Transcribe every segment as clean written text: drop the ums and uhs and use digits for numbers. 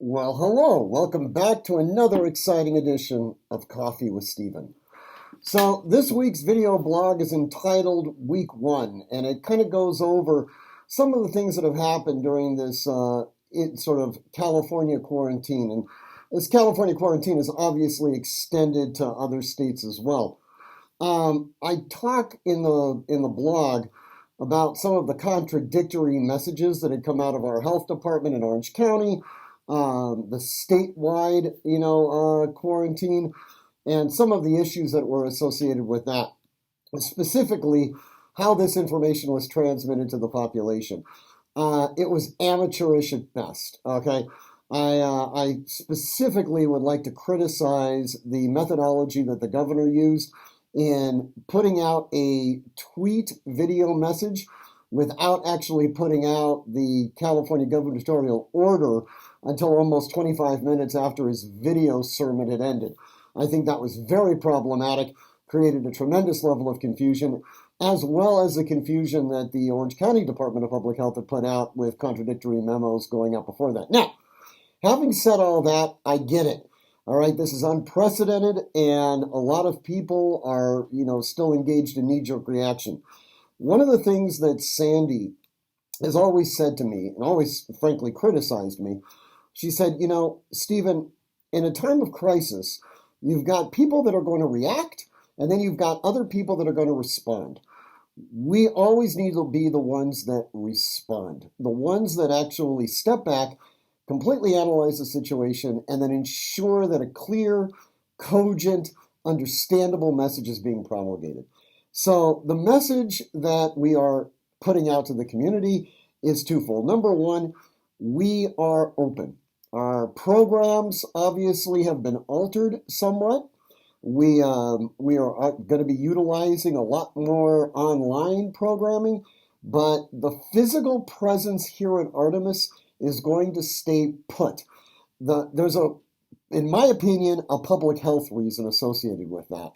Well, hello. Welcome back to another exciting edition of Coffee with Stephen. So this week's video blog is entitled Week 1, and it kind of goes over some of the things that have happened during this sort of California quarantine. And this California quarantine is obviously extended to other states as well. I talk in the blog about some of the contradictory messages that had come out of our health department in Orange County, the statewide, quarantine, and some of the issues that were associated with that. Specifically, how this information was transmitted to the population. It was amateurish at best. Okay, I specifically would like to criticize the methodology that the governor used in putting out a tweet video message without actually putting out the California gubernatorial order until almost 25 minutes after his video sermon had ended. I think that was very problematic, created a tremendous level of confusion, as well as the confusion that the Orange County Department of Public Health had put out with contradictory memos going out before that. Now, having said all that, I get it. All right, this is unprecedented, and a lot of people are, still engaged in knee-jerk reaction. One of the things that Sandy has always said to me, and always frankly criticized me, she said, Stephen, in a time of crisis, you've got people that are going to react, and then you've got other people that are going to respond. We always need to be the ones that respond, the ones that actually step back, completely analyze the situation, and then ensure that a clear, cogent, understandable message is being promulgated. So the message that we are putting out to the community is twofold. Number one, we are open. Our programs obviously have been altered somewhat. We are going to be utilizing a lot more online programming, but the physical presence here at Artemis is going to stay put. There's in my opinion, a public health reason associated with that.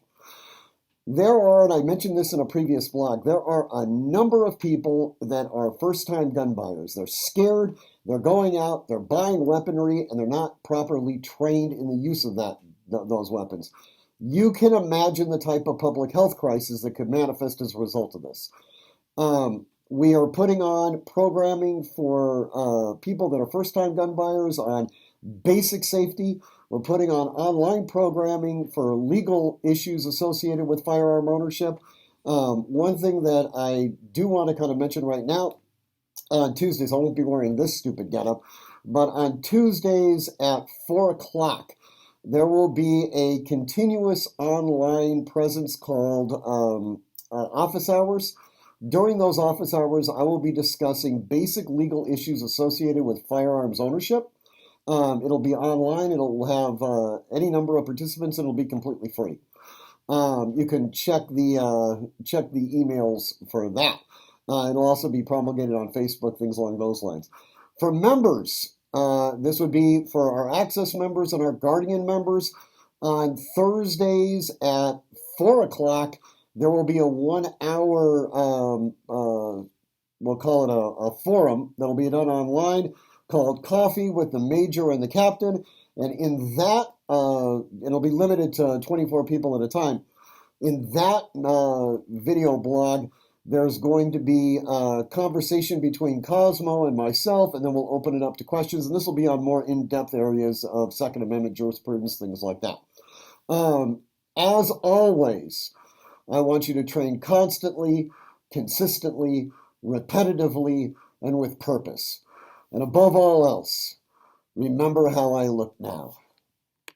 There are, and I mentioned this in a previous blog, there are a number of people that are first-time gun buyers. They're scared, they're going out, they're buying weaponry, and they're not properly trained in the use of those weapons. You can imagine the type of public health crisis that could manifest as a result of this. We are putting on programming for people that are first-time gun buyers on basic safety. We're putting on online programming for legal issues associated with firearm ownership. One thing that I do want to kind of mention right now, on Tuesdays, I won't be wearing this stupid getup, but on Tuesdays at 4 o'clock, there will be a continuous online presence called office hours. During those office hours, I will be discussing basic legal issues associated with firearms emancipation. It'll be online. It'll have any number of participants, and it'll be completely free. You can check the emails for that. It'll also be promulgated on Facebook, things along those lines. For members, this would be for our Access members and our Guardian members. On Thursdays at 4 o'clock, there will be a 1 hour, we'll call it a forum that'll be done online called Coffee with the Major and the Captain. And in that, it'll be limited to 24 people at a time. In that video blog, there's going to be a conversation between Cosmo and myself, and then we'll open it up to questions. And this will be on more in-depth areas of Second Amendment jurisprudence, things like that. As always, I want you to train constantly, consistently, repetitively, and with purpose. And above all else, remember how I look now.